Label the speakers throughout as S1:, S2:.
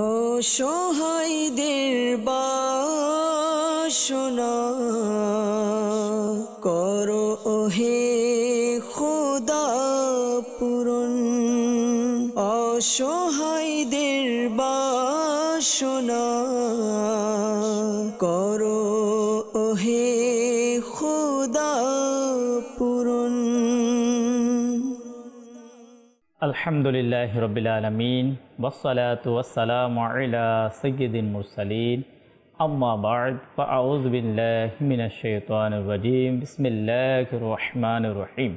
S1: অসহায়দের বাসনা করো ওহে খোদা পূরণ। অসহায়দের বাসনা করো ওহে খোদা পূরণ।
S2: আলহামদুলিল্লাহি রাব্বিল আলামিন ওয়াসসালাতু ওয়াসসালামু আলা সাইয়্যিদিল মুরসালিন আম্মা বা'দ ফাআউযু বিল্লাহি মিনাশ শাইতানির রাজীম বিসমিল্লাহির রহমানির রহিম।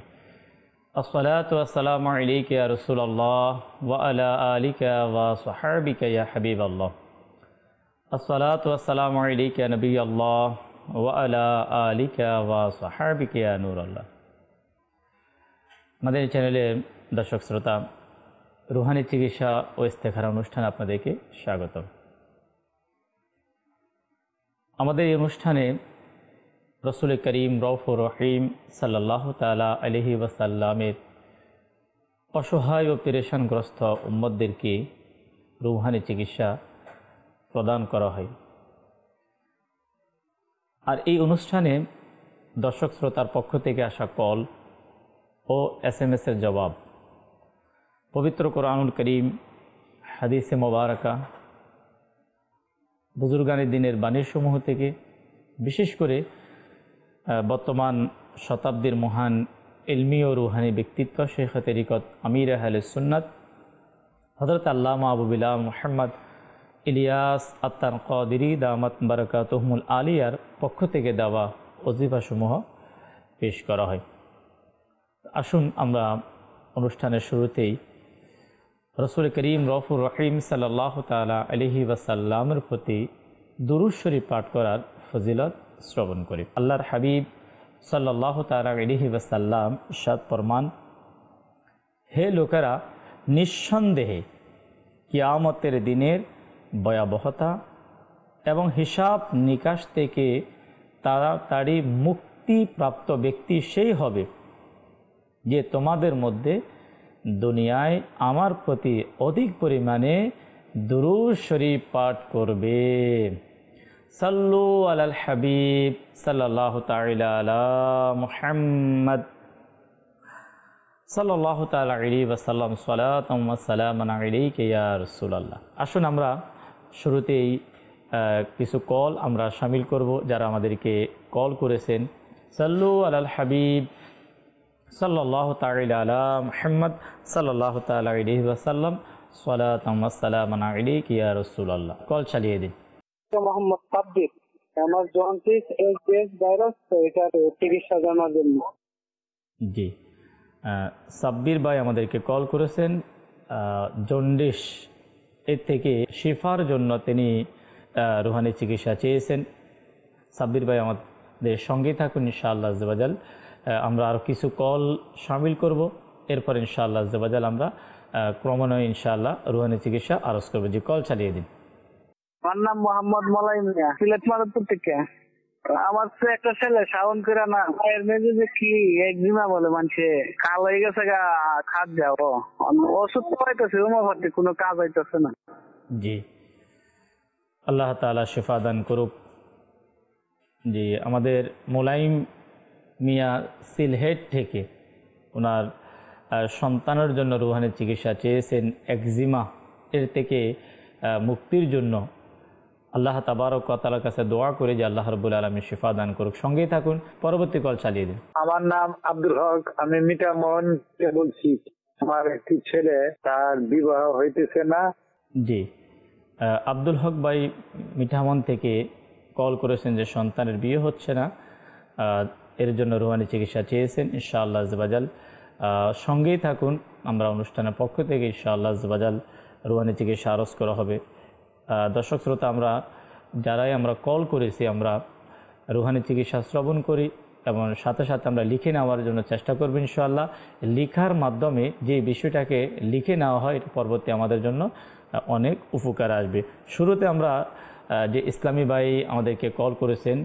S2: আসসালাতু ওয়াসসালামু আলাইকা ইয়া রাসূলুল্লাহ ওয়া আলা আলিকা ওয়া সাহবিকা ইয়া হাবিবাল্লাহ। আসসালাতু ওয়াসসালামু আলাইকা ইয়া নবিয়াল্লাহ ওয়া আলা আলিকা ওয়া সাহবিকা ইয়া নূরাল্লাহ। আমাদের চ্যানেলের দর্শক শ্রোতা, রুহানি চিকিৎসা ও ইস্তেখারা অনুষ্ঠান আপনাদেরকে স্বাগত। আমাদের এই অনুষ্ঠানে রসুল করিম রউফুর রহিম সাল্লাল্লাহু তাআলা আলাইহি ওয়াসাল্লামের অসহায় ও পেরেশানগ্রস্ত উম্মতদেরকে রুহানি চিকিৎসা প্রদান করা হয়। আর এই অনুষ্ঠানে দর্শক শ্রোতার পক্ষ থেকে আসা কল ও SMS-এর জবাব, পবিত্র কোরআনুল করিম, হাদিসে মোবারকা, বুজুর্গানে দিনের বাণীসমূহ থেকে, বিশেষ করে বর্তমান শতাব্দীর মহান ইলমি ও রুহানি ব্যক্তিত্ব শেখ তরিকত আমির আহলে সুন্নাত হযরত আল্লামা আবু বিলাল মুহাম্মদ ইলিয়াস আত-তানকাদিরি দামাত বারাকাতুহুমুল আলিয়ার পক্ষ থেকে দেওয়া ওজিফাসমূহ পেশ করা হয়। আসুন আমরা অনুষ্ঠানের শুরুতেই রসুল করিম রউফুর রহিম সাল্লাল্লাহু তাআলা আলাইহি ওয়াসাল্লামের প্রতি দুরূদ শরীফ পাঠ করার ফজিলত শ্রবণ করি। আল্লাহর হাবিব সাল্লাল্লাহু তাআলা আলাইহি ওয়াসাল্লাম ইরশাদ ফরমান, হে লোকেরা, নিঃসন্দেহে কিয়ামতের দিনের ভয়াবহতা এবং হিসাব নিকাশ থেকে তাড়াতাড়ি মুক্তিপ্রাপ্ত ব্যক্তি সেই হবে যে তোমাদের মধ্যে দুনিয়ায় আমার প্রতি অধিক পরিমাণে দুরূদ শরীফ পাঠ করবে। সাল্লু আলাল হাবিব সাল্লাল্লাহু তাআলা আলা মুহাম্মদ সাল্লাল্লাহু তাআলা আলাইহি ওয়াসাল্লাম সালাতাম ওয়া সালামান আলাইকা ইয়া রাসূলুল্লাহ। আসুন আমরা শুরুতেই কিছু কল আমরা শামিল করব যারা আমাদেরকে কল করেছেন। সাল্লু আলাল হাবিব সাল্লাল্লাহু তাআলা আলা মুহাম্মদ সাল্লাল্লাহু তাআলা আলাইহি ওয়াসাল্লাম সালাতাম ওয়া সালামান আলাইকা ইয়া রাসূলুল্লাহ। কল চালিয়ে দিন।
S3: মোহাম্মদ সাব্বির, আমার জন্ডিস এইচএস ভাইরাস, তো এটা চিকিৎসা জানার জন্য।
S2: জি, সাব্বির ভাই আমাদেরকে কল করেছেন, জন্ডিস এর থেকে শিফার জন্য তিনি রুহানি চিকিৎসা চেয়েছেন। সাব্বির ভাই আমাদের সঙ্গেই থাকুন ইনশাআল্লাহ আজ্জা ওয়া জাল। আমরা আরও কিছু কল শামিল করব, এরপর ইনশাআল্লাহ আজ্জা ওয়া জাল আমরা ক্রমান্বয়ে ইনশাআল্লাহ রুহানি চিকিৎসা আরজ করব। জি, কল চালিয়ে দিন।
S3: আমার নাম মোহাম্মদ মলাই মিয়া, সিলেট মাদারপুর থেকে। আমার তো একটা ছেলে শাওন করে না, এর মেঝে যে কি একজিমা বলে মানুষে, কাল হয়ে গেছে গা, খাদ যাও ওষুধ তো পাইতেছে, হোমিওপ্যাথি কোনো কাজ হইতেছে না।
S2: জি, আল্লাহ তাআলা শিফা দান করুক। জি, আমাদের মোলাইম মিয়া সিলহেট থেকে ওনার সন্তানের জন্য রুহানি চিকিৎসা চেয়েছেন, একজিমা এর থেকে মুক্তির জন্য। আল্লাহ তাবারক ওয়া তাআলার কাছে দোয়া করে যে আল্লাহ রাব্বুল আলামিন শিফা দান করুক। সঙ্গেই থাকুন, পরবর্তী কল চালিয়ে দিন।
S4: আমার নাম আব্দুল হক, আমি মিঠামন বলছি। আমার একটি ছেলে, তার বিবাহ হইতেছে না।
S2: জি, আব্দুল হক ভাই মিঠামন থেকে কল করেছেন যে সন্তানের বিয়ে হচ্ছে না, এর জন্য রুহানি চিকিৎসা চেয়েছেন। ইনশাআল্লাহ আজ্জা ওয়া জাল সঙ্গেই থাকুন, আমরা অনুষ্ঠানের পক্ষ থেকে ইনশাআল্লাহ আজ্জা ওয়া জাল রুহানি চিকিৎসা আরজ করা হবে। দর্শক শ্রোতা, যারাই আমরা কল করেছি আমরা রুহানি চিকিৎসা শ্রবণ করি এবং সাথে সাথে আমরা লিখে নেওয়ার জন্য চেষ্টা করব ইনশাআল্লাহ। লিখার মাধ্যমে যে বিষয়টাকে লিখে নেওয়া হয়, এটা পরবর্তী আমাদের জন্য অনেক উপকার আসবে। শুরুতে আমরা যে ইসলামী ভাই আমাদেরকে কল করেছেন,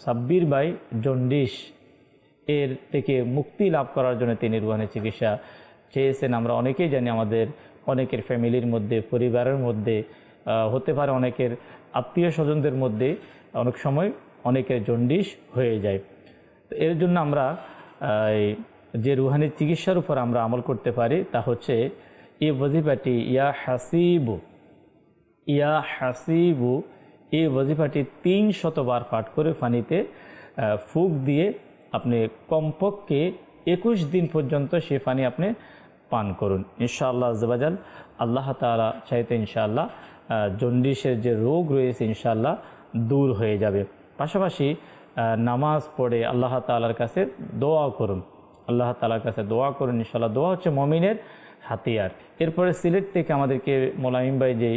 S2: সাব্বির ভাই জন্ডিস এর থেকে মুক্তি লাভ করার জন্য তিনি রুহানি চিকিৎসা চেয়েছেন। আমরা অনেকেই জানি আমাদের অনেকের ফ্যামিলির মধ্যে, পরিবারের মধ্যে হতে পারে অনেকের আত্মীয় স্বজনদের মধ্যে অনেক সময় অনেকের জন্ডিস হয়ে যায়। তো এর জন্য আমরা যে রুহানি চিকিৎসার উপর আমরা আমল করতে পারি তা হচ্ছে এই ওয়াজিফাটি ইয়া হাসিবু এই ওয়াজিফাটি 300 বার পাঠ করে পানিতে ফুঁক দিয়ে আপনি কমপক্ষে 21 দিন পর্যন্ত সে পানি আপনি পান করুন। ইনশাআল্লাহ আজ্জাবাজাল আল্লাহ তাআলা চাইতে ইনশাআল্লাহ জন্ডিসের যে রোগ রয়েছে ইনশাআল্লাহ দূর হয়ে যাবে। পাশাপাশি নামাজ পড়ে আল্লাহ তাআলার কাছে দোয়া করুন, আল্লাহ তাআলার কাছে দোয়া করুন। ইনশাআল্লাহ দোয়া হচ্ছে মুমিনের হাতিয়ার। এরপরে সিলেট থেকে আমাদেরকে মোলায়েম ভাই যে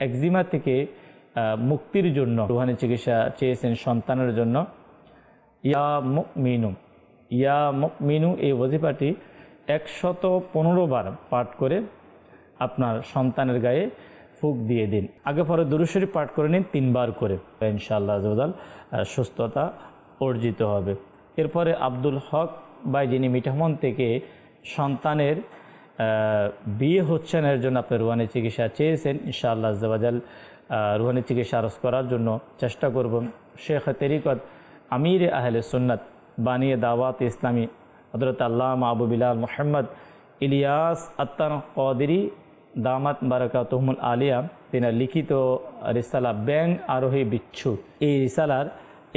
S2: একজিমা থেকে মুক্তির জন্য রুহানি চিকিৎসা চেয়েছেন সন্তানের জন্য, ইয়া মুমিনু এই ওয়াজিফাটি 115 বার পাঠ করে আপনার সন্তানের গায়ে ফুঁক দিয়ে দিন। আগে পরে দুরূদ শরীফ পাঠ করে নিন 3 বার করে, ইনশাআল্লাহ আজ্জাওয়াজাল সুস্থতা অর্জিত হবে। এরপরে আব্দুল হক ভাই যিনি মিঠামন থেকে সন্তানের বিয়ে হচ্ছে না এর জন্য আপনি রুহানি চিকিৎসা চেয়েছেন, ইনশাআল্লাহ আজ্জাওয়াজাল রুহানি চিকিৎসা আরজ করার জন্য চেষ্টা করব। শেখ তরিকত আমির আহলে সুন্নাত বানিয়ে দাওয়াত ইসলামী হযরত আল্লামা আবু বিলাল মুহাম্মদ ইলিয়াস আত্তান কাদেরী দামাত বারাকাতুহুমুল আলিয়া তিনি লিখিত রিসালা ব্যাং আরোহী বিচ্ছু, এই রিসালার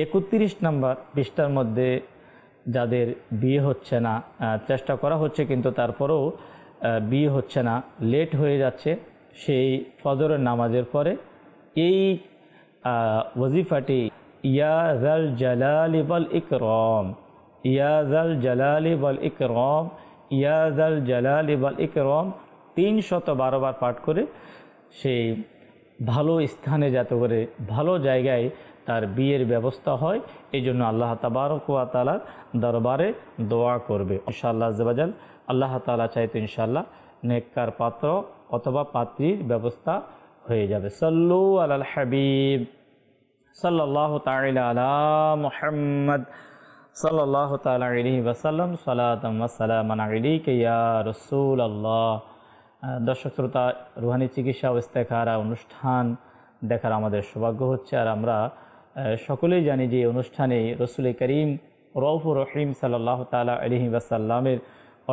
S2: 31 নম্বর পৃষ্ঠার মধ্যে যাদের বিয়ে হচ্ছে না, চেষ্টা করা হচ্ছে কিন্তু তারপরেও বিয়ে হচ্ছে না, লেট হয়ে যাচ্ছে, সেই ফজরের নামাজের পরে এই ওয়াজিফাটি ইয়া যাল জালালি ওয়াল ইকরাম, ইয়া যাল জালালি ওয়াল ইকরাম, ইয়া যাল জালালি ওয়াল ইকরাম 312 বার পাঠ করে সেই ভালো স্থানে যাতে করে ভালো জায়গায় তার বিয়ের ব্যবস্থা হয়, এই জন্য আল্লাহ তাবারক ওয়া তাআলার দরবারে দোয়া করবে। ইনশাআল্লাহ আজ্জাওয়াজাল আল্লাহ তাআলা চাইতে ইনশাআল্লাহ নেককার পাত্র অথবা পাত্রীর ব্যবস্থা হয়ে যাবে। সাল্লু আলাল হাবিব সাল্লাল্লাহু তাআলা আলা মুহাম্মদ সাল্লাল্লাহু তাআলা আলাইহি ওয়াসাল্লাম সালাতাম ওয়া সালামান আলাইকা ইয়া রাসূলুল্লাহ। দর্শক শ্রোতা, রুহানি চিকিৎসা ও ইস্তেখারা অনুষ্ঠান দেখার আমাদের সৌভাগ্য হচ্ছে, আর আমরা সকলেই জানি যে অনুষ্ঠানে রসুল করিম রউফুর রহিম সাল্লাল্লাহু তাআলা আলাইহি ওয়াসাল্লামের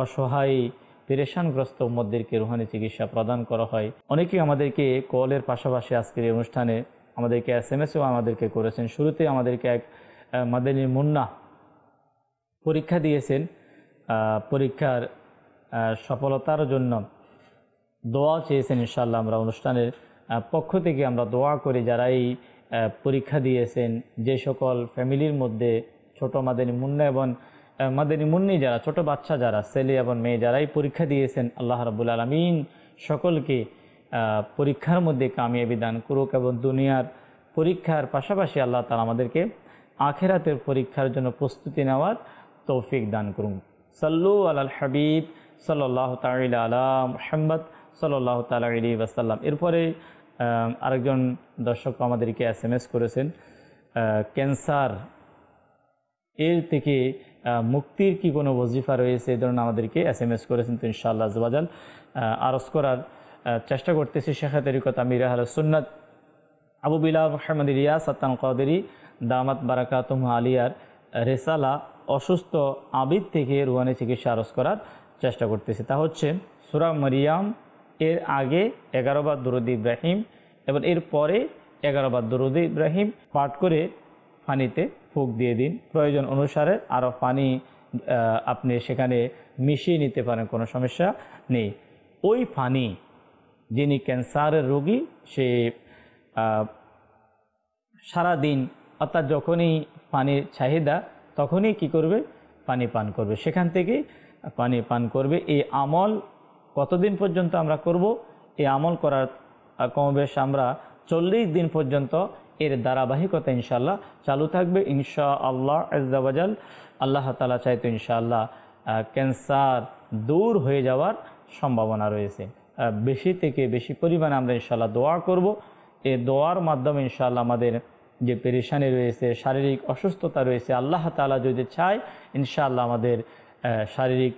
S2: অসহায় পেরেশানগ্রস্ত উম্মতদেরকে রুহানি চিকিৎসা প্রদান করা হয়। অনেকেই আমাদেরকে কলের পাশাপাশি আজকের এই অনুষ্ঠানে আমাদেরকে SMS-ও আমাদেরকে করেছেন। শুরুতে আমাদেরকে এক মাদানী মুন্না পরীক্ষা দিয়েছেন, পরীক্ষার সফলতার জন্য দোয়া চেয়েছেন। ইনশাআল্লাহ আমরা অনুষ্ঠানের পক্ষ থেকে আমরা দোয়া করি যারা এই পরীক্ষা দিয়েছেন, যে সকল ফ্যামিলির মধ্যে ছোট মাদানী মুন্না এবং মাদানী মুন্নি যারা ছোট বাচ্চা যারা ছেলে এবং মেয়ে যারাই পরীক্ষা দিয়েছেন, আল্লাহ রাব্বুল আলামিন সকলকে পরীক্ষার মধ্যে কামিয়াবি দান করুক এবং দুনিয়ার পরীক্ষার পাশাপাশি আল্লাহ তাআলা আমাদেরকে আখিরাতের পরীক্ষার জন্য প্রস্তুতি নেওয়ার তৌফিক দান করুন। সাল্লু আলাল হাবিব সাল্লাল্লাহু তাআলা আলা মুহাম্মদ সাল্লাল্লাহু তাআলা আলাইহি ওয়াসাল্লাম। এরপরে আরেকজন দর্শক আমাদেরকে SMS করেছেন, ক্যান্সার এর থেকে মুক্তির কি কোনো ওয়াজিফা রয়েছে, এই ধরনের আমাদেরকে SMS করেছেন। তো ইনশাআল্লাহ আজ্জাওয়াজাল আরজ করার চেষ্টা করতেছি। শেখ তরিকত আমির আহলে সুন্নাত আবু বিলাল মুহাম্মদ ইলিয়াস আত্তান কাদেরী দামাত বারাকাতুহুমুল আলিয়ার রিসালা অসুস্থ আবিদ থেকে রুহানি চিকিৎসা আরজ করার চেষ্টা করতেছি। তা হচ্ছে সূরা মারিয়াম এর আগে 11 বার দুরূদ ইব্রাহিম এবং এর পরে 11 বার দুরূদ ইব্রাহিম পাঠ করে পানিতে ফুঁক দিয়ে দিন। প্রয়োজন অনুসারে আরও পানি আপনি সেখানে মিশিয়ে নিতে পারেন, কোনো সমস্যা নেই। ওই পানি যিনি ক্যান্সারের রোগী সে সারাদিন অর্থাৎ যখনই পানির চাহিদা তখনই কি করবে, পানি পান করবে, সেখান থেকে পানি পান করবে। এই আমল কতদিন পর্যন্ত আমরা করব? এই আমল করার কমবেশ আমরা 40 দিন পর্যন্ত এর ধারাবাহিকতা ইনশাআল্লাহ চালু থাকবে ইনশাআল্লাহ আজ্জাওয়াজাল। আল্লাহ তাআলা চাইতো ইনশাআল্লাহ ক্যান্সার দূর হয়ে যাওয়ার সম্ভাবনা রয়েছে। বেশি থেকে বেশি পরিমাণে আমরা ইনশাআল্লাহ দোয়া করব। এই দোয়ার মাধ্যমে ইনশাআল্লাহ আমাদের যে পেরেশানি রয়েছে, শারীরিক অসুস্থতা রয়েছে, আল্লাহ তাআলা যদি চায় ইনশাআল্লাহ আমাদের শারীরিক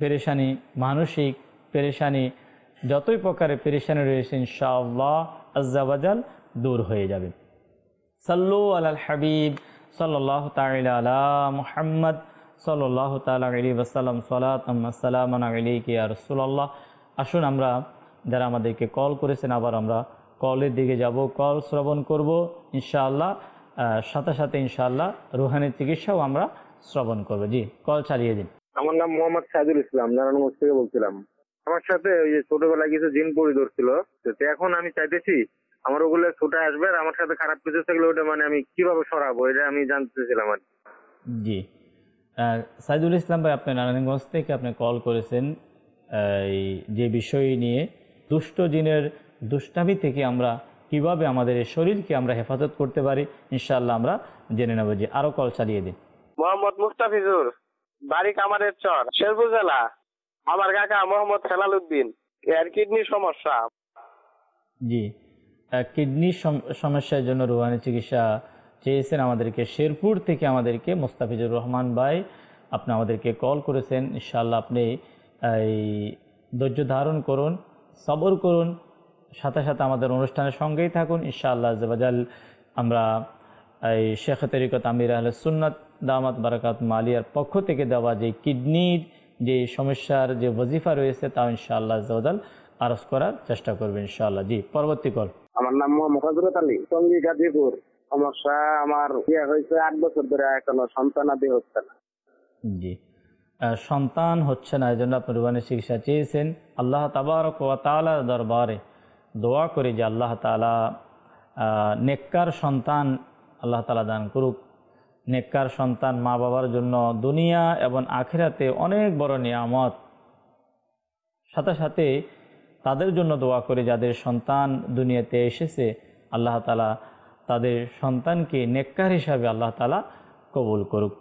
S2: পেরেশানি, মানসিক পেরেশানি, যতই প্রকারের পেরেশানি রয়েছে ইনশাআল্লাহ আজ্জা ওয়াজাল দূর হয়ে যাবে। সাল্লু আলাল হাবিব সাল্লাল্লাহু তাআলা আলা মুহাম্মদ সাল্লাল্লাহু তাআলা আলাইহি ওয়াসাল্লাম সালাতাম ওয়া সালামান আলাইকা ইয়া রাসূলুল্লাহ। আসুন আমরা যারা আমাদেরকে কল করেছেন আবার আমরা কলের দিকে যাব, কল শ্রবণ করব ইনশাআল্লাহ। সাথে সাথে ইনশাআল্লাহ রুহানি চিকিৎসাও আমরা শ্রবণ করব। জি, কল চালিয়ে দিন।
S4: আমার নাম মোহাম্মদ সাইদুল ইসলাম, নারায়ণগঞ্জ থেকে বলছিলাম। আমার সাথে ওই যে ছোটবেলায় কিছু জিন পরি ধরছিল, তো এখন আমি চাইতেছি আমার ওগুলো ছোটা আসবে, আর আমার সাথে খারাপ কিছু থাকলে ওটা মানে আমি কিভাবে সরাবো, এটা আমি জানতেছিলাম আর কি।
S2: জি, সাইদুল ইসলাম ভাই, আপনি নারায়ণগঞ্জ থেকে আপনি কল করেছেন এই যে বিষয় নিয়ে, দুষ্ট জিনের দুষ্টামি থেকে আমরা কিভাবে আমাদের এই শরীরকে আমরা হেফাজত করতে পারি ইনশাআল্লাহ আমরা জেনে নেব। যে আরো কল চালিয়ে দিন।
S5: মোহাম্মদ মুস্তাফিজুর, বাড়ি কামারের চর, শেরপুর জেলা। আমার কাকা মোহাম্মদ হেলাল উদ্দিন, এর কিডনির সমস্যা।
S2: জি, কিডনির সমস্যার জন্য রুহানি চিকিৎসা চেয়েছেন আমাদেরকে শেরপুর থেকে আমাদেরকে মুস্তাফিজুর রহমান ভাই, আপনি আমাদেরকে কল করেছেন। ইনশাআল্লাহ আপনি এই ধৈর্য ধারণ করুন, সবর করুন, সাথে সাথে আমাদের অনুষ্ঠানের সঙ্গেই থাকুন ইনশাআল্লাহ আজ্জাওয়াজাল। আমরা এই শেখ তরিকত আমির আহলে সুন্নাত দামাত বারাকাতুহুম আলিয়ার পক্ষ থেকে দেওয়া যে কিডনির যে সমস্যার যে ওয়াজিফা রয়েছে তা ইনশাআল্লাহ আজ্জাওয়াজাল আরজ করার চেষ্টা করবেন ইনশাআল্লাহ। জি, পরবর্তী কল।
S4: আমার নাম মোহাম্মদ হযরত আলী, টঙ্গী গাজীপুর। সমস্যা, আমার বিয়ে হয়েছে 8 বছর ধরে, এখনো সন্তানাদি হচ্ছে না।
S2: জি, সন্তান হচ্ছে না, এই জন্য আপনি রুহানি চিকিৎসা চেয়েছেন। আল্লাহ তাবারক ওয়া তাআলার দরবারে দোয়া করে যে আল্লাহ তাআলা নেককার সন্তান আল্লাহ তাআলা দান করুক। নেককার সন্তান মা বাবার জন্য দুনিয়া এবং আখিরাতে অনেক বড় নিয়ামত। সাথে সাথে তাদের জন্য দোয়া করে যাদের সন্তান দুনিয়াতে এসেছে আল্লাহ তাআলা তাদের সন্তানকে নেককার হিসাবে আল্লাহ তাআলা কবুল করুক।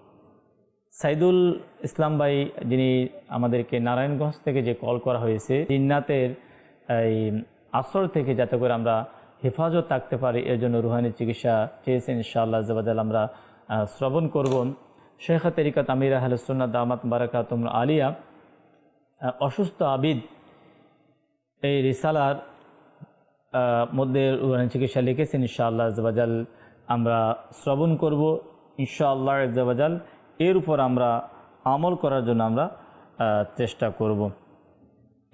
S2: সাইদুল ইসলাম ভাই, যিনি আমাদেরকে নারায়ণগঞ্জ থেকে যে কল করা হয়েছে, জিন্নাতের এই আসর থেকে যাতে করে আমরা হেফাজত থাকতে পারি এর জন্য রুহানি চিকিৎসা চেয়েছেন ইনশাআল্লাহ আজ্জাওয়াজাল আমরা শ্রবণ করব। শেখ তরিকত আমির আহলে সুন্নাত দামাত বারাকাতুহুম আলিয়া অসুস্থ আবিদ এই রিসালার মধ্যে রুহানি চিকিৎসা লিখেছেন ইনশাআল্লাহ আজ্জাওয়াজাল আমরা শ্রবণ করব ইনশাআল্লাহ আজ্জাওয়াজাল। এর উপর আমরা আমল করার জন্য আমরা চেষ্টা করব।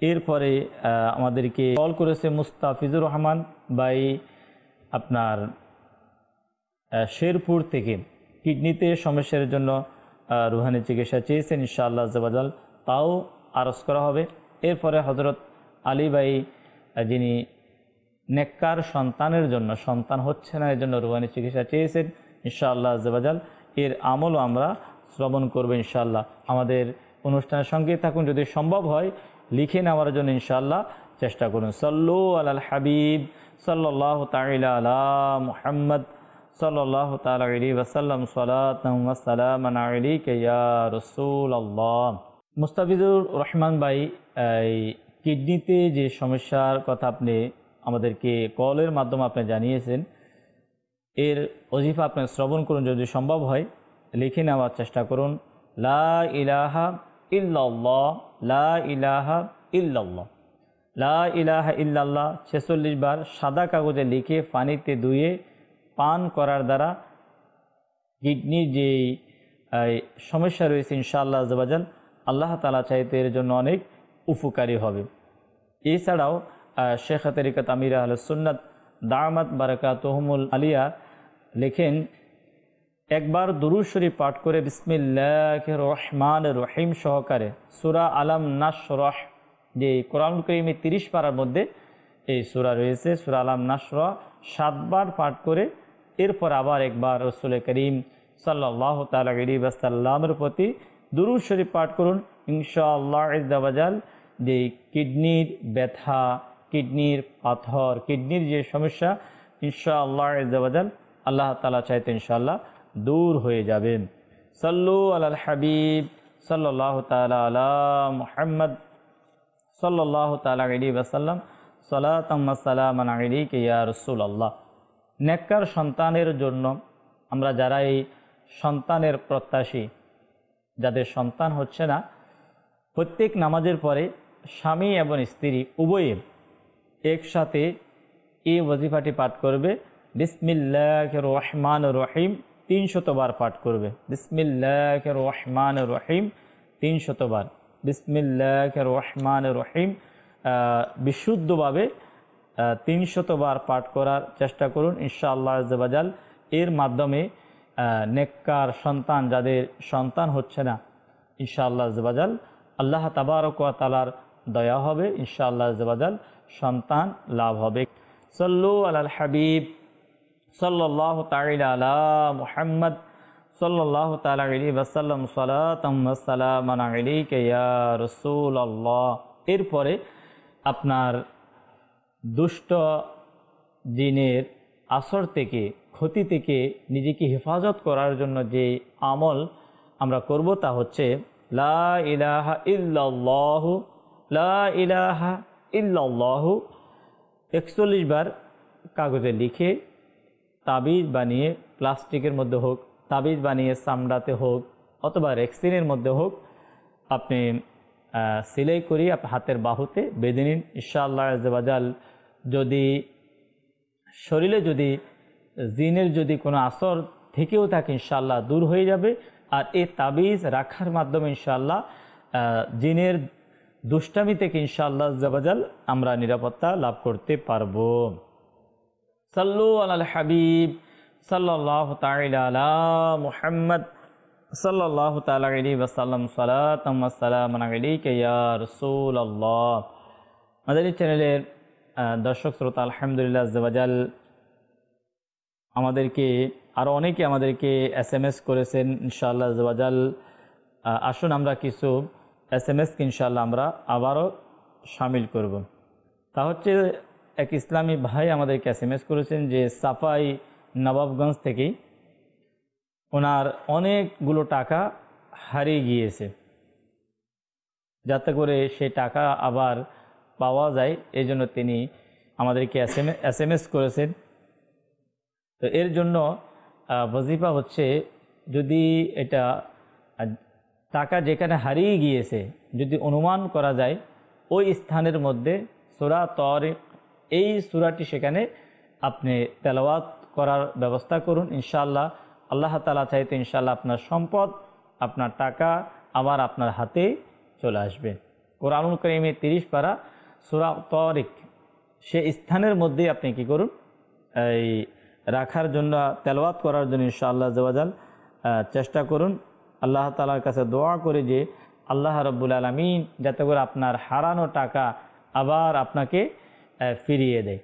S2: এরপরে আমাদেরকে কল করেছে মুস্তাফিজুর রহমান ভাই, আপনার শেরপুর থেকে কিডনিতে সমস্যার জন্য রুহানি চিকিৎসা চেয়েছেন ইনশাআল্লাহ আজ্জাওয়াজাল, তাও আরজ করা হবে। এরপরে হযরত আলী ভাই, যিনি নেককার সন্তানের জন্য, সন্তান হচ্ছে না এর জন্য রুহানি চিকিৎসা চেয়েছেন ইনশাআল্লাহ আজ্জাওয়াজাল, এর আমলও আমরা শ্রবণ করবো ইনশাআল্লাহ। আমাদের অনুষ্ঠানের সঙ্গে থাকুন, যদি সম্ভব হয় লিখে নেওয়ার জন্য ইনশাআল্লাহ চেষ্টা করুন। সাল্লু আলাল হাবিব সাল্লাল্লাহু তাআলা আলা মুহাম্মদ সাল্লাল্লাহু তাআলা আলাইহি ওয়াসাল্লাম সালাতাম ওয়া সালামান আলাইকা ইয়া রাসূলুল্লাহ। মুস্তাফিজুর রহমান ভাই, এই কিডনিতে যে সমস্যার কথা আপনি আমাদেরকে কলের মাধ্যমে আপনি জানিয়েছেন, এর ওজিফা আপনি শ্রবণ করুন, যদি সম্ভব হয় লিখে নেওয়ার চেষ্টা করুন। লা ইলাহা ইল্লাল্লাহ, লা ইলাহা ইল্লাল্লাহ, লা ইলাহা ইল্লাল্লাহ 46 বার সাদা কাগজে লিখে পানিতে ধুয়ে পান করার দ্বারা কিডনির যে সমস্যা রয়েছে ইনশাআল্লাহ আজ্জাওয়াজাল আল্লাহ তাআলা চাইতে এর জন্য অনেক উপকারী হবে। এছাড়াও শেখ তরিকত আমির আহলে সুন্নাত দামাত বারাকাতুহুমুল আলিয়া লেখেন, একবার দুরূদ শরীফ পাঠ করে বিসমিল্লাহির রহমানির রহিম সহকারে সূরা আলাম নাশরাহ, যে কোরআনুল কারীমে 30 পারার মধ্যে এই সূরা রয়েছে, সূরা আলাম নাশরাহ 7 বার পাঠ করে এরপর আবার একবার রাসূল করিম সাল্লাল্লাহু তাআলা আলাইহি ওয়াসাল্লামের প্রতি দুরূদ শরীফ পাঠ করুন। ইনশাআল্লাহ আজ্জাওয়াজাল যে কিডনির ব্যথা, কিডনির পাথর, কিডনির যে সমস্যা ইনশাআল্লাহ আজ্জাওয়াজাল আল্লাহ তাআলা চাইতে ইনশাআল্লাহ দূর হয়ে যাবে। সাল্লু আলাল হাবিব সাল্লাল্লাহু তাআলা আলা মুহাম্মদ সাল্লাল্লাহু তাআলা আলাইহি ওয়াসাল্লাম সালাতাম ওয়া সালামান আলাইকা ইয়া রাসূলুল্লাহ। নেককার সন্তানের জন্য আমরা যারা এই সন্তানের প্রত্যাশী, যাদের সন্তান হচ্ছে না, প্রত্যেক নামাজের পরে স্বামী এবং স্ত্রী উভয়ে একসাথে এই ওয়াজিফাটি পাঠ করবে। বিসমিল্লাহির রহমানির রহিম 300 বার পাঠ করবে। বিসমিল্লাহির রহমানির রহিম 300 বার। বিসমিল্লাহির রহমানির রহিম বিশুদ্ধভাবে 300 বার পাঠ করার চেষ্টা করুন ইনশাআল্লাহ আজ্জা ওয়া জাল। এর মাধ্যমে নেককার সন্তান, যাদের সন্তান হচ্ছে না, ইনশাআল্লাহ আজ্জা ওয়া জাল আল্লাহ তাবারক ওয়া তাআলার দয়া হবে, ইনশাআল্লাহ আজ্জা ওয়া জাল সন্তান লাভ হবে। সাল্লু আলাল হাবিব সাল্লাল্লাহু তাআলা আলা মুহাম্মদ সাল্লাল্লাহু তাআলা আলাইহি ওয়া সাল্লাম সালাতাম ওয়া সালামান আলাইকা ইয়া রাসূলুল্লাহ। এরপরে আপনার দুষ্ট জিনের আসর থেকে, ক্ষতি থেকে নিজেকে হেফাজত করার জন্য যে আমল আমরা করব তা হচ্ছে লা ইলাহা ইল্লাল্লাহু, লা ইলাহা ইল্লাল্লাহু 41 বার কাগজে লিখে তাবিজ বানিয়ে, প্লাস্টিকের মধ্যে হোক, তাবিজ বানিয়ে চামড়াতে হোক অথবা রেক্সিনের মধ্যে হোক, আপনি সেলাই করি হাতের বাহুতে বেঁধে নিন ইনশাআল্লাহ আজ্জা ওয়া জাল। যদি শরীরে যদি জিনের যদি কোনো আসর থেকেও থাকে ইনশাআল্লাহ দূর হয়ে যাবে। আর এই তাবিজ রাখার মাধ্যমে ইনশাআল্লাহ জিনের দুষ্টামি থেকে ইনশাআল্লাহ আজ্জা ওয়া জাল আমরা নিরাপত্তা লাভ করতে পারবো। সাল্লু আলাল হাবিব সাল্লাল্লাহু তাআলা আলা মুহাম্মদ সাল্লাল্লাহু তাআলা আলাইহি ওয়া সাল্লাম সালাতাম ওয়া সালামান আলাইকা ইয়া রাসূলুল্লাহ। আমাদের এই চ্যানেলের দর্শক শ্রোতা, আলহামদুলিল্লাহ আজ্জা ওয়া জাল আমাদেরকে আরও অনেকে আমাদেরকে SMS করেছেন ইনশাআল্লাহ আজ্জা ওয়া জাল। আসুন আমরা কিছু SMS-কে ইনশাআল্লাহ আমরা আবারও শামিল করব। তা হচ্ছে এক ইসলামী ভাই আমাদেরকে SMS করেছেন যে সাফাই নবাবগঞ্জ থেকেই ওনার অনেকগুলো টাকা হারিয়ে গিয়েছে, যাতে করে সেই টাকা আবার পাওয়া যায় এই জন্য তিনি আমাদেরকে SMS করেছেন। তো এর জন্য ওয়াজিফা হচ্ছে, যদি এটা টাকা যেখানে হারিয়ে গিয়েছে যদি অনুমান করা যায় ওই স্থানের মধ্যে সূরা তারিক, এই সূরাটি সেখানে আপনি তেলাওয়াত করার ব্যবস্থা করুন ইনশাআল্লাহ। আল্লাহ তাআলা চাইতে ইনশাআল্লাহ আপনার সম্পদ, আপনার টাকা আবার আপনার হাতে চলে আসবে। কোরআনুল কারীমে 30 পারা সূরা তারিক সে স্থানের মধ্যে আপনি কি করুন, এই রাখার জন্য, তেলাওয়াত করার জন্য ইনশাআল্লাহ আজ্জা ওয়া জাল চেষ্টা করুন। আল্লাহ তাআলার কাছে দোয়া করে যে আল্লাহ রাব্বুল আলামিন যাতে করে আপনার হারানো টাকা আবার আপনাকে ফিরিয়ে দেয়।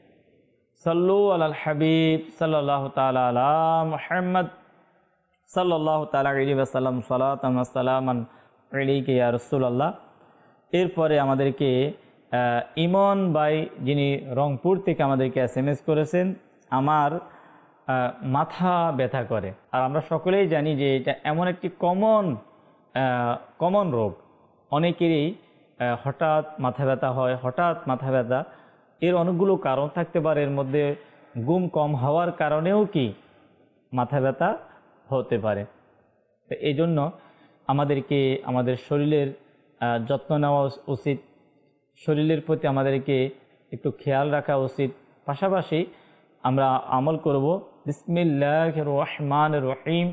S2: সাল্লু আলাল হাবিব সাল্লাল্লাহু তাআলা আলা মুহাম্মদ সাল্লাল্লাহু তাআলা আলাইহি ওয়া সাল্লাম সালাতাম ওয়া সালামান আলাইকা ইয়া রাসূলুল্লাহ। এরপরে আমাদেরকে ইমন ভাই, যিনি রংপুর থেকে আমাদেরকে SMS করেছেন, আমার মাথা ব্যথা করে। আর আমরা সকলেই জানি যে এটা এমন একটি কমন রোগ, অনেকেরই হঠাৎ মাথা ব্যথা হয়। হঠাৎ মাথা ব্যথা এর অনেকগুলো কারণ থাকতে পারে, এর মধ্যে ঘুম কম হওয়ার কারণেও কি মাথা ব্যথা হতে পারে। তো এই জন্য আমাদেরকে আমাদের শরীরের যত্ন নেওয়া উচিত, শরীরের প্রতি আমাদেরকে একটু খেয়াল রাখা উচিত। পাশাপাশি আমরা আমল করব বিসমিল্লাহির রহমানির রহিম,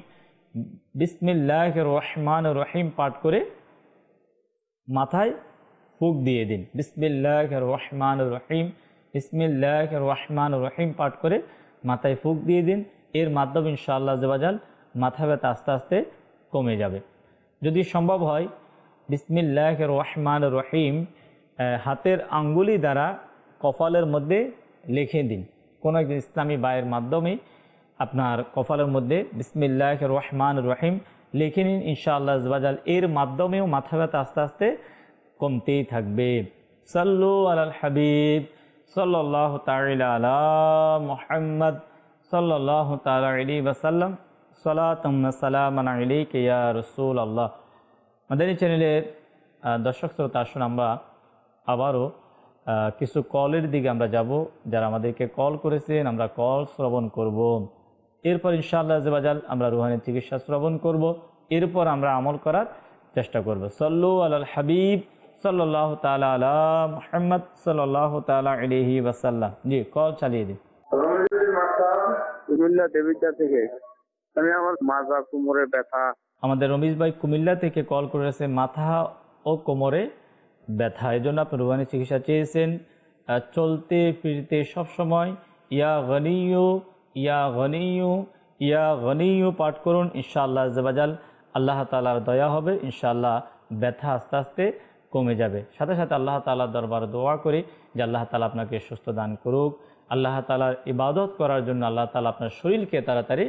S2: বিসমিল্লাহির রহমানির রহিম পাঠ করে মাথায় ফুঁক দিয়ে দিন। বিসমিল্লাহির রহমানির রহিম, বিসমিল্লাহির রহমানির রহিম পাঠ করে মাথায় ফুঁক দিয়ে দিন। এর মাধ্যমে ইনশাআল্লাহ আজ্জা ওয়া জাল মাথা ব্যথা আস্তে আস্তে কমে যাবে। যদি সম্ভব হয় বিসমিল্লাহির রহমানির রহিম হাতের আঙ্গুলি দ্বারা কপালের মধ্যে লিখে দিন। কোনো একজন ইসলামী ভাইয়ের মাধ্যমে আপনার কপালের মধ্যে বিসমিল্লাহির রহমানির রহিম লিখে নিন ইনশাআল্লাহ আজ্জা ওয়া জাল। এর মাধ্যমেও মাথা ব্যথা আস্তে আস্তে কমতেই থাকবে। সাল্লু আলাল হাবিব সাল্লাল্লাহু তাআলা আলা মুহাম্মদ সাল্লাল্লাহু তাআলা আলাইহি ওয়া সাল্লাম সালাতাম ওয়া সালামান আলাইকা ইয়া রাসূলুল্লাহ। আমাদের এই চ্যানেলের দর্শক শ্রোতা, আসুন আমরা আবারও কিছু কলের দিকে আমরা যাব। যারা আমাদেরকে কল করেছেন আমরা কল শ্রবণ করব। এরপর ইনশাআল্লাহ আজ্জা ওয়া জাল আমরা রুহানি চিকিৎসা শ্রবণ করব। এরপর আমরা আমল করার চেষ্টা করব। সাল্লু আলাল হাবিব সাল্লাল্লাহু তাআলা আলা মুহাম্মদ সাল্লাল্লাহু তাআলা আলাইহি ওয়াসাল্লাম। জি, কল চালিয়ে দিন।
S4: কুমিল্লা দেবিচা থেকে আমি আমার মাজা কোমরে ব্যথা।
S2: আমাদের রমিজ ভাই কুমিল্লা থেকে কল করেছে, মাথা ও কোমরে ব্যথা, এই জন্য আপনি রুহানি চিকিৎসা চেয়েছেন। চলতে ফিরতে সবসময় ইয়া গনিয়ু ইয়া গনিয়ু ইয়া গনিয়ু পাঠ করুন, ইনশাআল্লাহ আজ্জাওয়াজাল আল্লাহ তাআলার দয়া হবে, ইনশাআল্লাহ ব্যথা আস্তে আস্তে কমে যাবে। সাথে সাথে আল্লাহ তাআলার দরবারে দোয়া করি যে আল্লাহ তাআলা আপনাকে সুস্থ দান করুক। আল্লাহ তাআলার ইবাদত করার জন্য আল্লাহ তাআলা আপনার শরীরকে তাড়াতাড়ি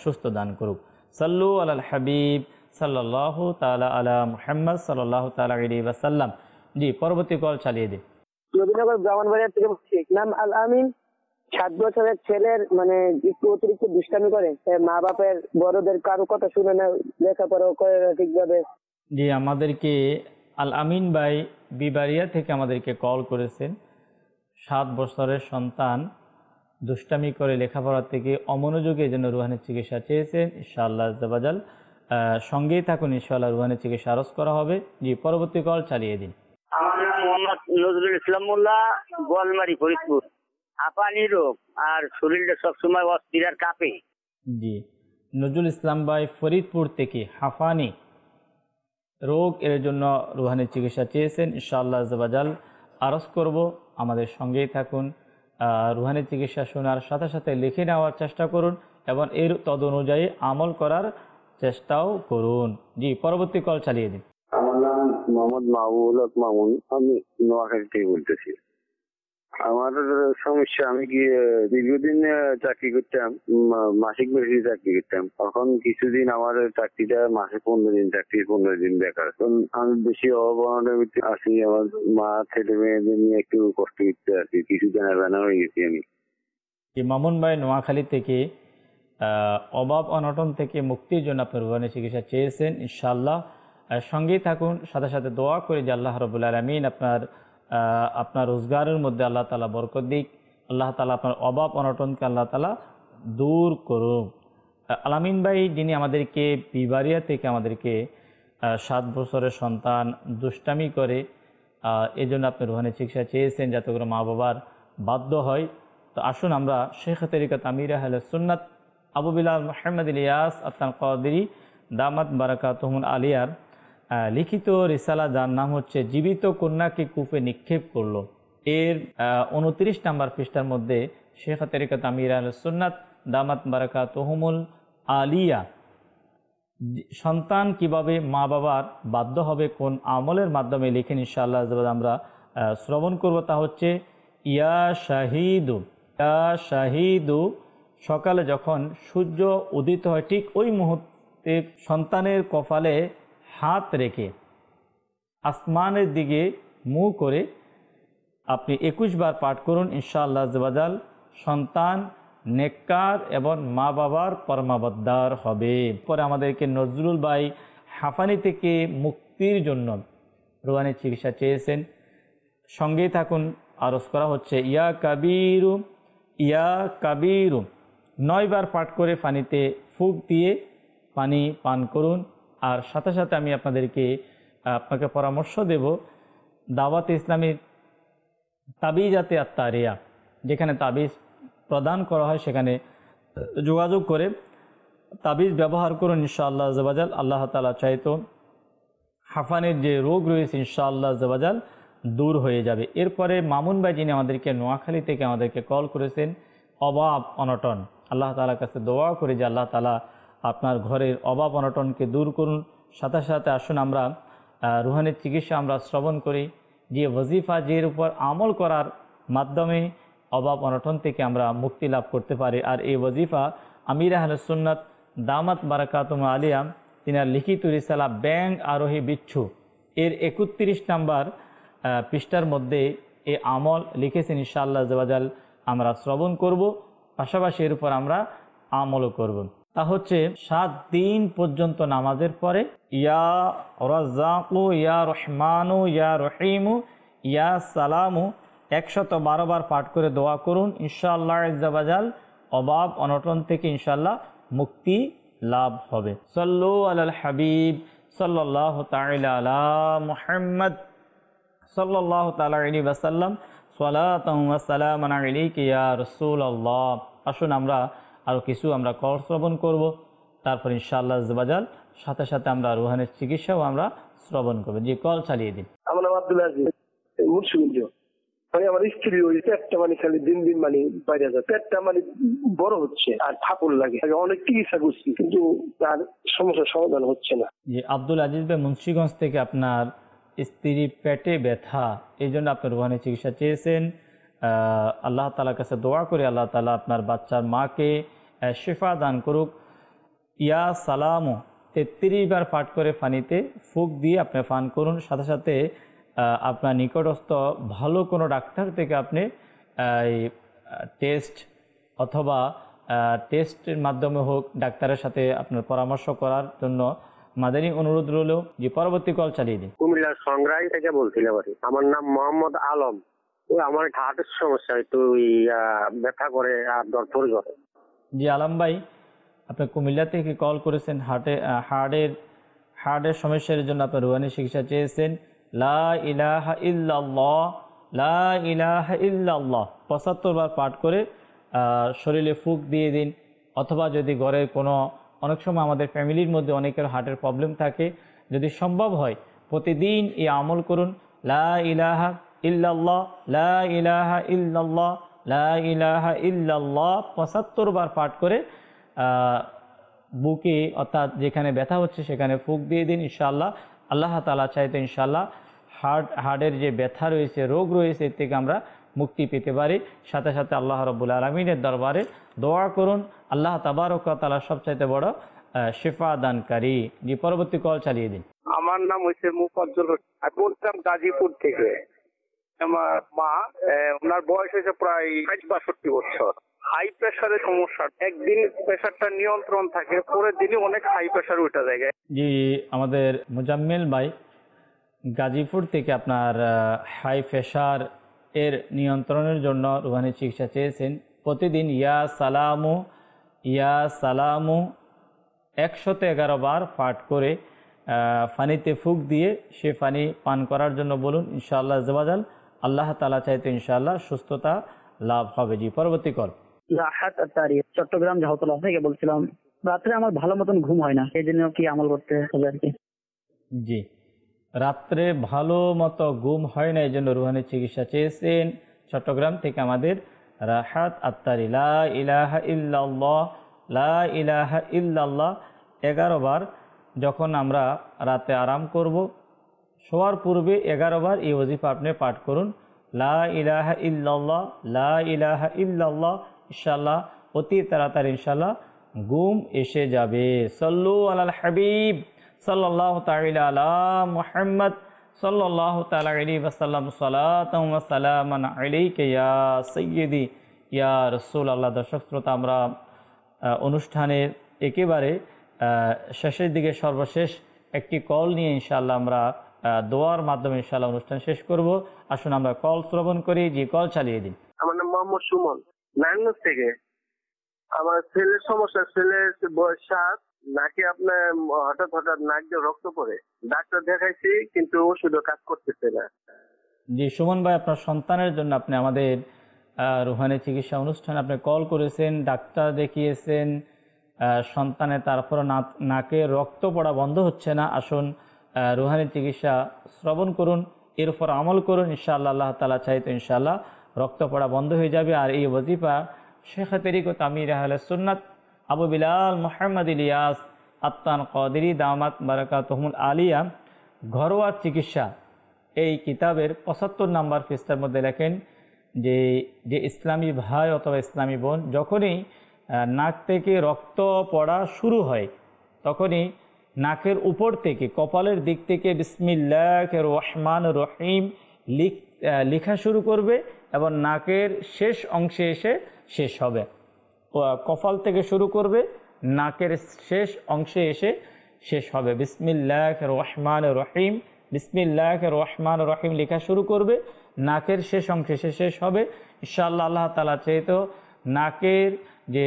S2: সুস্থ দান করুক। সাল্লু আলাল হাবিব সাল্লাল্লাহু তাআলা আলা মুহাম্মদ সাল্লাল্লাহু তাআলা আলাইহি ওয়াসাল্লাম। জি, পরবর্তী কল চালিয়ে দিন।
S6: নবীনগর ব্রাহ্মণবাড়িয়া থেকে বলছি। নাম আল আমিন। 7 বছরের ছেলের মানে একটু অতিরিক্ত দুষ্টামি করে, মা বাপের বড়দের কারো কথা শুনে না, লেখাপড়াও করে না ঠিকভাবে।
S2: জি, আমাদেরকে আল আমিন ভাই বিবারিয়া থেকে আমাদেরকে কল করেছেন। 7 বছরের সন্তান দুষ্টামি করে লেখাপড়া থেকে অমনোযোগী, জন্য রুহানি চিকিৎসা চেয়েছেন, ইনশাআল্লাহ আজ্জাওয়াজাল সঙ্গেই থাকুন, ইনশাআল্লাহ রুহানি চিকিৎসা আরজ করা হবে। জি, পরবর্তী কল চালিয়ে দিন।
S7: আমার নাম মোহাম্মদ নজরুল ইসলাম মোল্লা, গোয়ালমারি, ফরিদপুর। হাঁপানি রোগ আর শরীরটা সবসময় অস্থির আর কাঁপে।
S2: জি, নজরুল ইসলাম ভাই ফরিদপুর থেকে হাঁপানি রোগ এর জন্য রুহানি চিকিৎসা চেয়েছেন, ইনশাআল্লাহ আজ্জাওয়াজাল আরজ করব, আমাদের সঙ্গেই থাকুন। রুহানি চিকিৎসা শোনার সাথে সাথে লিখে নেওয়ার চেষ্টা করুন এবং এর তদ অনুযায়ী আমল করার চেষ্টাও করুন। জি, পরবর্তী কল চালিয়ে দিন।
S4: আমার নাম মোহাম্মদ মাহবুবুল হক মামুন, আমি নোয়াখালী থেকে বলতেছি। আমার সমস্যা, আমি কি দীর্ঘদিন চাকরি করতাম, মাসিক বেশি চাকরি করতাম। এখন কিছুদিন আমার চাকরিটা মাসে 15 দিন চাকরি, 15 দিন বেকার। আমি বেশি অবমাননার ভিতরে আছি, আমার মা ছেলে মেয়েদের নিয়ে একটু কষ্ট করতে আছি, কিছু জানা জানা হয়ে গেছি আমি।
S2: মামুন ভাই নোয়াখালী থেকে অভাব অনটন থেকে মুক্তির জন্য আপনার রুহানি চিকিৎসা চেয়েছেন, ইনশাআল্লাহ সঙ্গেই থাকুন। সাথে সাথে দোয়া করি যে আল্লাহ রাব্বুল আলামিন আপনার রোজগারের মধ্যে আল্লাহ তাআলা বরকত দিক, আল্লাহ তাআলা আপনার অভাব অনটনকে আল্লাহ তাআলা দূর করুক। আলামিন ভাই যিনি আমাদেরকে বিবারিয়া থেকে আমাদেরকে 7 বছরের সন্তান দুষ্টামি করে, এই জন্য আপনি রুহানি চিকিৎসা চেয়েছেন যাতে করে মা বাবার বাধ্য হয়। তো আসুন আমরা শেখ তরিকত আমির আহলে সুন্নাত আবু বিলাল মুহাম্মদ ইলিয়াস আতান কাদেরী দামাত বারাকাতুহুল আলিয়ার লিখিত রিসালা, যার নাম হচ্ছে জীবিত কন্যাকে কূপে নিক্ষেপ করলো, এর 29 নম্বর পৃষ্ঠার মধ্যে শেখ তরিকত আমির আহলে সুন্নাত দামাত বারাকাতুহুল আলিয়া সন্তান কিভাবে মা বাবার বাধ্য হবে, কোন আমলের মাধ্যমে লিখেন, ইনশাআল্লাহ আমরা শ্রবণ করব। তা হচ্ছে ইয়া শাহিদু, সকালে যখন সূর্য উদিত হয় ঠিক ওই মুহূর্তে সন্তানের কপালে হাত রেখে আসমানের দিকে মুখ করে আপনি 21 বার পাঠ করুন, ইনশাআল্লাহ আজ্জাওয়াজাল সন্তান নেককার এবং মা বাবার পরমাবদ্দার হবে। পরে আমাদেরকে নজরুল ভাই হাঁপানি থেকে মুক্তির জন্য রুহানি চিকিৎসা চেয়েছেন, সঙ্গেই থাকুন। আরজ করা হচ্ছে ইয়া কাবিরু 9 বার পাঠ করে পানিতে ফুঁক দিয়ে পানি পান করুন। আর সাথে সাথে আমি আপনাকে পরামর্শ দেব, দাওয়াত ইসলামীর তাবিজাতে আত্মারিয়া, যেখানে তাবিজ প্রদান করা হয় সেখানে যোগাযোগ করে তাবিজ ব্যবহার করুন, ইনশাআল্লাহ আজ্জাওয়াজাল আল্লাহ তাআলা চাইতো হাঁপানির যে রোগ রয়েছে ইনশাআল্লাহ আজ্জাওয়াজাল দূর হয়ে যাবে। এরপরে মামুন ভাই যিনি আমাদেরকে নোয়াখালী থেকে আমাদেরকে কল করেছেন, অভাব অনটন, আল্লাহ তাআলার কাছে দোয়া করি যে আল্লাহ তাআলা আপনার ঘরের অভাব অনটনকে দূর করুন। সাথে সাথে আসুন আমরা রুহানি চিকিৎসা আমরা শ্রবণ করি, যে ওয়াজিফা যের উপর আমল করার মাধ্যমে অভাব অনটন থেকে আমরা মুক্তি লাভ করতে পারি। আর এই ওয়াজিফা আমির আহলে সুন্নাত দামাত বারাকাতুহুল আলিয়া তিনার লিখিত রিসালা ব্যাং আরোহী বিচ্ছু এর 31 নম্বর পৃষ্ঠার মধ্যে এই আমল লিখেছেন, ইনশাআল্লাহ আজ্জাওয়াজাল আমরা শ্রবণ করব, পাশাপাশি এর উপর আমরা আমলও করব। তা হচ্ছে 7 দিন পর্যন্ত নামাজের পরে ইয়া রাজ্জাকু ইয়া রহমানু ইয়া রহিমু ইয়া সালামু 112 বার পাঠ করে দোয়া করুন, ইনশাআল্লাহ আজ্জাওয়াজাল অভাব অনটন থেকে ইনশাআল্লাহ মুক্তি লাভ হবে। সাল্লু আলাল হাবিব সাল্লাল্লাহু তাআলা আলা মুহাম্মদ সাল্লাল্লাহু তাআলা আলাইহি ওয়াসাল্লাম সালাতান ওয়া সালামান আলাইকা ইয়া রাসূলুল্লাহ। আসুন আমরা আরও কিছু আমরা কল শ্রবণ করব, তারপর ইনশাআল্লাহ আযওয়াজাল সাথে সাথে আমরা রুহানের চিকিৎসাও আমরা শ্রবণ করব। জি, কল চালিয়ে দিন।
S8: আমার নাম আব্দুল আজিজ, মুন্সিগঞ্জ। মানে আমার স্ত্রী ওই পেটটা মানে খালি দিন দিন মানে বাইরে যায়, পেটটা মানে বড় হচ্ছে আর ফাঁপড় লাগে। অনেক চিকিৎসা করছি কিন্তু তার সমস্যার সমাধান হচ্ছে না।
S2: জি, আব্দুল আজিজ ভাই মুন্সিগঞ্জ থেকে আপনার স্ত্রী পেটে ব্যথা, এই জন্য আপনি রুহানি চিকিৎসা চেয়েছেন। আল্লাহ তাআলার কাছে দোয়া করে আল্লাহ তাআলা আপনার বাচ্চার মাকে শিফা দান করুক। ইয়া সালামু 33 বার পাঠ করে পানিতে ফুঁক দিয়ে আপনি পান করুন। সাথে সাথে আপনার নিকটস্থ ভালো কোনো ডাক্তার থেকে আপনি টেস্ট অথবা টেস্টের মাধ্যমে হোক ডাক্তারের সাথে আপনার পরামর্শ করার জন্য মাদানী অনুরোধ রইল। যে পরবর্তী কল চালিয়ে দিন।
S4: কুমিল্লার সংগ্রাহী থেকে বলছিলাম। আমার নাম মোহাম্মদ আলম। আমার হার্টের সমস্যা, একটু ব্যথা করে আর দরপর করে।
S2: জি আলম ভাই, আপনি কুমিল্লা থেকে কল করেছেন, হার্টের সমস্যার জন্য আপনি রুহানি চিকিৎসা চেয়েছেন। লা ইলাহা ইল্লাল্লাহ, লা ইলাহা ইল্লাল্লাহ 75 বার পাঠ করে শরীরে ফুঁক দিয়ে দিন। অথবা যদি ঘরের কোনো, অনেক সময় আমাদের ফ্যামিলির মধ্যে অনেকের হার্টের প্রবলেম থাকে, যদি সম্ভব হয় প্রতিদিন এই আমল করুন। লা ইলাহা ইল্লাল্লাহ, লা ইলাহা ইল্লাল্লাহ, লা ইলাহা ইল্লাল্লাহ 75 বার পাঠ করে বুকে অর্থাৎ যেখানে ব্যথা হচ্ছে সেখানে ফুঁক দিয়ে দিন। ইনশাআল্লাহ আল্লাহ তাআলা চাইতে ইনশাআল্লাহ হার্টের যে ব্যথা রয়েছে, রোগ রয়েছে, এর থেকে আমরা মুক্তি পেতে পারি। সাথে সাথে আল্লাহ রাব্বুল আলামিনের দরবারে দোয়া করুন, আল্লাহ তাবারক ওয়া তাআলা সবচাইতে বড় শিফা দানকারী। যে পরবর্তী কল চালিয়ে দিন।
S5: আমার নাম হচ্ছে মুফাজ্জল হোসেন, আমি বলছিলাম গাজীপুর থেকে। আমার মা, ওনার বয়স হয়েছে প্রায় 62 বছর। হাই প্রেশারের সমস্যা, একদিন প্রেশারটা নিয়ন্ত্রণ থাকে, পরের দিনই অনেক হাই প্রেশার উঠে যায়।
S2: জি, আমাদের মুজাম্মিল ভাই গাজীপুর থেকে আপনার হাই প্রেশার এর নিয়ন্ত্রণের জন্য রুহানি চিকিৎসা চেয়েছেন। প্রতিদিন ইয়া সালামু 111 বার পাঠ করে পানিতে ফুঁক দিয়ে সে পানি পান করার জন্য বলুন। ইনশাআল্লাহ আযওয়াজাল আল্লাহ তাআলা চাইতে ইনশাআল্লাহ সুস্থতা লাভ হবে। জি পরবর্তী কল।
S6: রাহাত আত্তারি, চট্টগ্রাম জাহতলা থেকে বলছিলাম। রাত্রে আমার ভালো মতন ঘুম হয় না, এই জন্য কি আমল করতে হবে আর কি?
S2: জি, রাত্রে ভালো মতো ঘুম হয় না, এই জন্য রুহানি চিকিৎসা চেয়েছেন। চট্টগ্রাম থেকে আমাদের রাহাত আত্তারি। লা ইলাহা ইল্লাল্লাহ, লা ইলাহা ইল্লাল্লাহ 11 বার যখন আমরা রাতে আরাম করব, শোয়ার পূর্বে 11 বার এই ওজিফা আপনি পাঠ করুন। লা ইলাহা ইল্লাল্লাহ, লা ইলাহা ইল্লাল্লাহ। ইনশাআল্লাহ অতি তাড়াতাড়ি ইনশাআল্লাহ ঘুম এসে যাবে। সাল্লু আলাল হাবিব সাল্লাল্লাহু তাআলা আলা মুহাম্মদ সাল্লাল্লাহু তাআলা আলাইহি ওয়াসাল্লাম সালাতান ওয়া সালামান আলাইকা ইয়া সাইয়্যিদি ইয়া রাসূলুল্লাহ। দর্শক শ্রোতা, আমরা অনুষ্ঠানের একেবারে শেষের দিকে সর্বশেষ একটি কল নিয়ে ইনশাআল্লাহ আমরা দোয়ার মাধ্যমে ইনশাআল্লাহ অনুষ্ঠান শেষ করব। আসুন আমরা কল শ্রবণ করি। যে কল চালিয়ে দিন।
S4: আমার নাম মোহাম্মদ সুমন, নারায়ণগঞ্জ থেকে। আমার ছেলের সমস্যা, ছেলের বয়স 7, নাকে আপনার হঠাৎ নাক দিয়ে রক্ত পড়ে। ডাক্তার দেখাইছি কিন্তু ওষুধও কাজ করতেছে না।
S2: জি সুমন ভাই, আপনার সন্তানের জন্য আপনি আমাদের রুহানি চিকিৎসা অনুষ্ঠানে আপনি কল করেছেন, ডাক্তার দেখিয়েছেন, সন্তানের তারপর নাকে রক্ত পড়া বন্ধ হচ্ছে না। আসুন রুহানি চিকিৎসা শ্রবণ করুন, এর উপর আমল করুন। ইনশাআল্লাহ আল্লাহ তাআলা চাইতো ইনশাআল্লাহ রক্ত পড়া বন্ধ হয়ে যাবে। আর এই ওজিফা শেখ তরিকত আমির আহলে সুন্নাত আবু বিলাল মুহাম্মদ ইলিয়াস আত্তান কাদেরী দামাত বারাকাতুহুল আলিয়া ঘরোয়া চিকিৎসা এই কিতাবের 75 নম্বর পৃষ্ঠার মধ্যে লেখেন যে ইসলামী ভাই অথবা ইসলামী বোন যখনই নাক থেকে রক্ত পড়া শুরু হয় তখনই নাকের উপর থেকে কপালের দিক থেকে বিসমিল্লাহির রহমানির রহিম লেখা শুরু করবে এবং নাকের শেষ অংশে এসে শেষ হবে। কপাল থেকে শুরু করবে, নাকের শেষ অংশে এসে শেষ হবে। বিসমিল্লাহির রহমানির রহিম, বিসমিল্লাহির রহমানির রহিম লেখা শুরু করবে, নাকের শেষ অংশে এসে শেষ হবে। ইনশাআল্লাহ আল্লাহ তাআলা চাইতো নাকের যে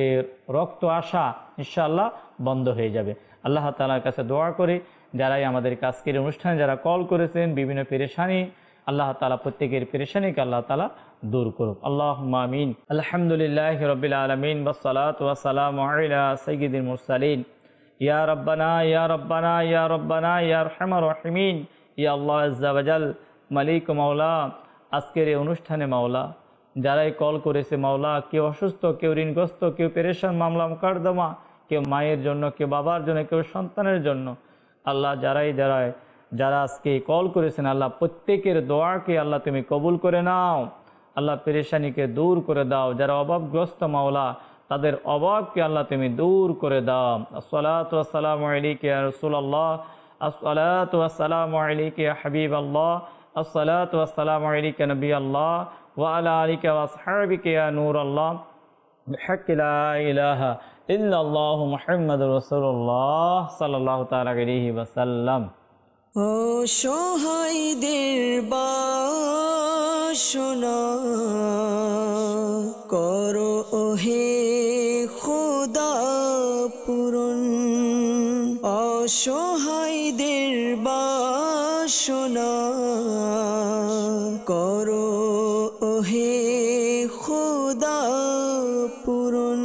S2: রক্ত আসা ইনশাআল্লাহ বন্ধ হয়ে যাবে। আল্লাহ তাআলার কাছে দোয়া করে যারাই আমাদের আজকের অনুষ্ঠানে যারা কল করেছেন, বিভিন্ন পেরেশানি আল্লাহ তাআলা প্রত্যেকের পেরেশানিকে আল্লাহ তাআলা দূর করুক। আল্লাহুম্মা আমিন। আলহামদুলিল্লাহি রাব্বিল আলামিন ওয়াসসালাতু ওয়াসসালামু আলা সাইয়্যিদিল মুরসালিন। ইয়া রাব্বানা ইয়া রাব্বানা ইয়া রাব্বানা ইয়া আরহামার রাহিমিন। ইয়া আল্লাহ আযজা ওয়াজাল, মালিক ও মাওলা, আজকের এই অনুষ্ঠানে মাওলা যারাই কল করেছে মাওলা, কেউ অসুস্থ, কেউ ঋণগ্রস্ত, কেউ পেরেশান, মামলা মোকদ্দমা, কেউ মায়ের জন্য, কেউ বাবার জন্য, কেউ সন্তানের জন্য, আল্লাহ যারা আজকে কল করেছেন আল্লাহ প্রত্যেকের দোয়াকে আল্লাহ তুমি কবুল করে নাও। আল্লাহ পেরেশানিকে দূর করে দাও। যারা অভাবগ্রস্ত মাওলা তাদের অভাবকে আল্লাহ তুমি দূর করে দাও। আসসালাতু ওয়াসসালামু আলাইকা ইয়া রাসূলুল্লাহ, আসসালাতু ওয়াসসালামু আলাইকা ইয়া হাবিবাল্লাহ, আসসালাতু ওয়াসসালামু আলাইকা নবিয়াল্লাহ ওয়া আলা আলিকা ওয়া আসহাবিকা ইয়া নূরাল্লাহ, বিহাক্কি লা ইলাহা ইল্লাল্লাহু মুহাম্মাদুর রাসূলুল্লাহ সাল্লাল্লাহু তাআলা আলাইহি ওয়াসাল্লাম।
S1: অসহায়দের বাসনা করো ওহে খোদা পূরণ, অসহায়দের বাসনা করো ওহে খোদা পূরণ।